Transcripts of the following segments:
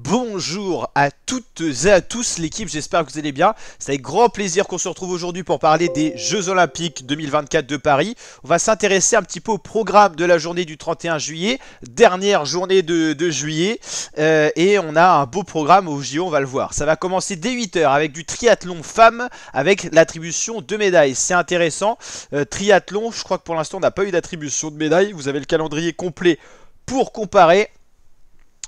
Bonjour à toutes et à tous l'équipe, j'espère que vous allez bien. C'est avec grand plaisir qu'on se retrouve aujourd'hui pour parler des Jeux Olympiques 2024 de Paris. On va s'intéresser un petit peu au programme de la journée du 31 juillet, dernière journée de juillet. Et on a un beau programme au JO, on va le voir. Ça va commencer dès 8 h avec du triathlon femmes, avec l'attribution de médailles. C'est intéressant. Triathlon, je crois que pour l'instant on n'a pas eu d'attribution de médailles. Vous avez le calendrier complet pour comparer.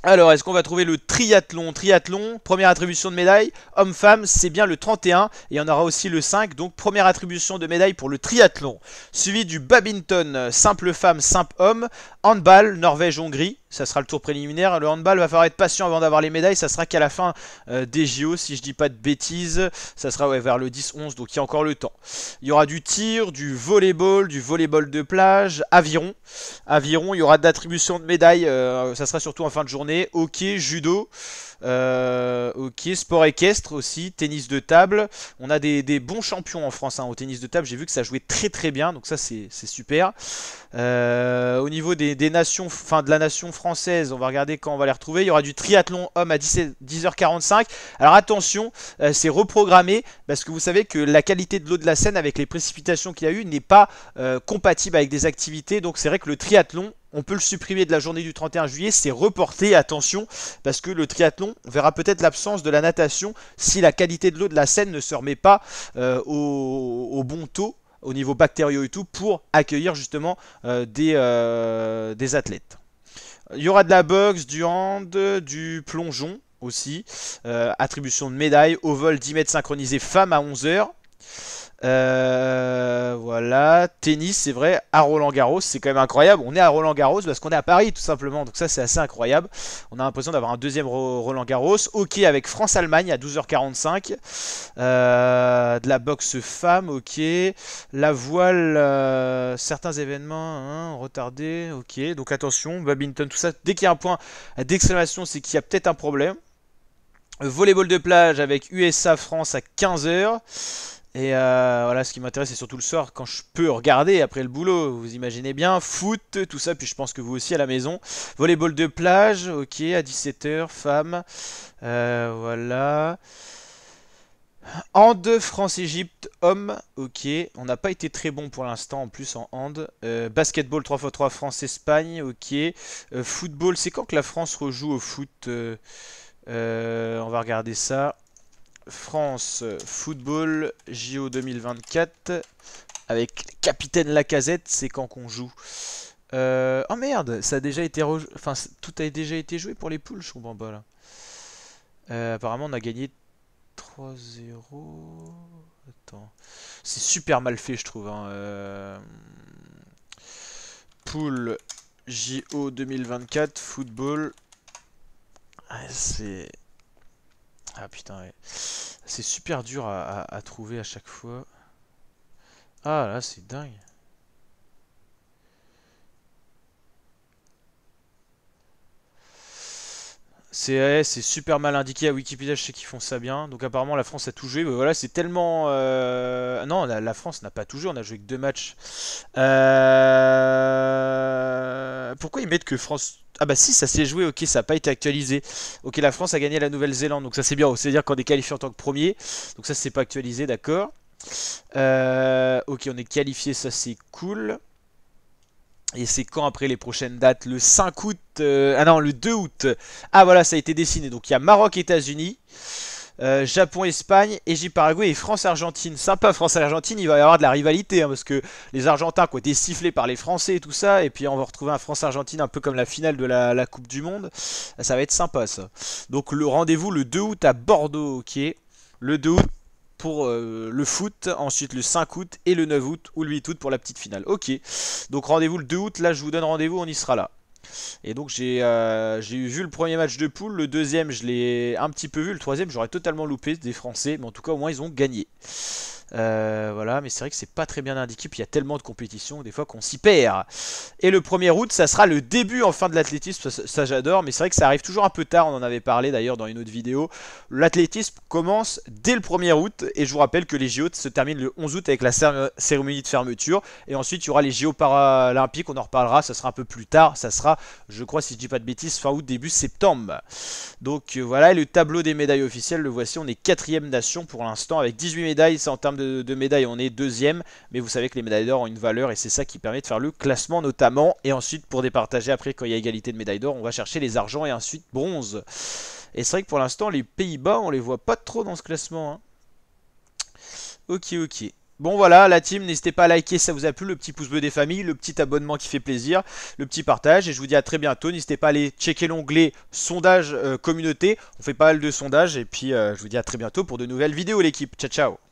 Alors, est-ce qu'on va trouver le triathlon? Triathlon, première attribution de médaille. Homme-femme, c'est bien le 31. Et il y en aura aussi le 5. Donc, première attribution de médaille pour le triathlon. Suivi du badminton, simple femme, simple homme. Handball, Norvège-Hongrie. Ça sera le tour préliminaire. Le handball, va falloir être patient avant d'avoir les médailles. Ça sera qu'à la fin des JO, si je dis pas de bêtises. Ça sera vers le 10-11, donc il y a encore le temps. Il y aura du tir, du volleyball de plage, aviron. Aviron, il y aura de l'attribution de médailles. Ça sera surtout en fin de journée. Hockey, judo. Ok, sport équestre aussi, tennis de table. On a des bons champions en France au tennis de table. J'ai vu que ça jouait très très bien, donc ça c'est super. Au niveau des nations, enfin de la nation française, on va regarder quand on va les retrouver. Il y aura du triathlon homme à 10h45. Alors attention, c'est reprogrammé parce que vous savez que la qualité de l'eau de la Seine avec les précipitations qu'il y a eu n'est pas compatible avec des activités. Donc c'est vrai que le triathlon, on peut le supprimer de la journée du 31 juillet, c'est reporté, attention, parce que le triathlon, on verra peut-être l'absence de la natation si la qualité de l'eau de la Seine ne se remet pas au bon taux, au niveau bactériaux et tout, pour accueillir justement des athlètes. Il y aura de la boxe, du hand, du plongeon aussi, attribution de médailles, au vol 10 mètres synchronisé femmes à 11 h. Voilà, tennis, c'est vrai, à Roland-Garros, c'est quand même incroyable. On est à Roland-Garros parce qu'on est à Paris tout simplement, donc ça c'est assez incroyable. On a l'impression d'avoir un deuxième Roland-Garros. Hockey avec France-Allemagne à 12h45. De la boxe femme, ok. La voile, certains événements retardés, ok. Donc attention, badminton, tout ça. Dès qu'il y a un point d'exclamation, c'est qu'il y a peut-être un problème. Volleyball de plage avec USA-France à 15 h. Et voilà, ce qui m'intéresse, c'est surtout le soir, quand je peux regarder après le boulot. Vous imaginez bien, foot, tout ça, puis je pense que vous aussi à la maison. Volleyball de plage, ok, à 17 h, femmes. Voilà. Hand, France-Égypte, hommes, ok. On n'a pas été très bon pour l'instant, en plus en hand. Basketball 3x3, France-Espagne, ok. Football, c'est quand que la France rejoue au foot on va regarder ça. France football JO 2024 avec capitaine Lacazette, c'est quand qu'on joue. Oh merde, ça a déjà été enfin tout a déjà été joué pour les poules, je comprends pas là. Apparemment on a gagné 3-0. Attends, c'est super mal fait je trouve. Poule JO 2024 football. C'est ah putain ouais. C'est super dur à trouver à chaque fois. Ah là c'est dingue. C'est super mal indiqué à Wikipédia, je sais qu'ils font ça bien. Donc apparemment la France a tout joué. Mais voilà, c'est tellement... Non, la France n'a pas tout joué, on a joué que 2 matchs. Pourquoi ils mettent que France... Ah bah si, ça s'est joué, ok, ça n'a pas été actualisé. Ok, la France a gagné la Nouvelle-Zélande, donc ça c'est bien. C'est-à-dire qu'on est qualifié en tant que premier. Donc ça c'est pas actualisé, d'accord. Ok, on est qualifié, ça c'est cool. Et c'est quand après les prochaines dates? Le 5 août, ah non, le 2 août. Ah voilà, ça a été dessiné. Donc il y a Maroc, États-Unis, Japon, Espagne, Égypte, Paraguay et France-Argentine. Sympa, France-Argentine, il va y avoir de la rivalité parce que les Argentins qui ont été sifflés par les Français et tout ça. Et puis on va retrouver un France-Argentine un peu comme la finale de la Coupe du Monde. Ça va être sympa ça. Donc le rendez-vous le 2 août à Bordeaux, ok. Le 2 août pour le foot, ensuite le 5 août et le 9 août ou le 8 août pour la petite finale. Ok, donc rendez-vous le 2 août, là je vous donne rendez-vous, on y sera là. Et donc j'ai vu le premier match de poule, le deuxième je l'ai un petit peu vu, le troisième j'aurais totalement loupé des Français, mais en tout cas au moins ils ont gagné. Voilà, mais c'est vrai que c'est pas très bien indiqué, puis il y a tellement de compétitions des fois qu'on s'y perd. Et le 1er août, ça sera le début enfin de l'athlétisme, ça j'adore, mais c'est vrai que ça arrive toujours un peu tard, on en avait parlé d'ailleurs dans une autre vidéo. L'athlétisme commence dès le 1er août, et je vous rappelle que les JO se terminent le 11 août avec la cérémonie de fermeture, et ensuite il y aura les JO paralympiques, on en reparlera, ça sera un peu plus tard, ça sera, je crois si je dis pas de bêtises, fin août, début septembre. Donc voilà, et le tableau des médailles officielles, le voici, on est 4ème nation pour l'instant, avec 18 médailles, ça en termes de médailles, on est 2ème, mais vous savez que les médailles d'or ont une valeur, et c'est ça qui permet de faire le classement notamment, et ensuite pour départager après quand il y a égalité de médailles d'or, on va chercher les argents et ensuite bronze. Et c'est vrai que pour l'instant, les Pays-Bas, on les voit pas trop dans ce classement, hein. Ok, ok. Bon voilà la team, n'hésitez pas à liker si ça vous a plu, le petit pouce bleu des familles, le petit abonnement qui fait plaisir, le petit partage, et je vous dis à très bientôt. N'hésitez pas à aller checker l'onglet sondage communauté, on fait pas mal de sondages, et puis je vous dis à très bientôt pour de nouvelles vidéos l'équipe. Ciao ciao.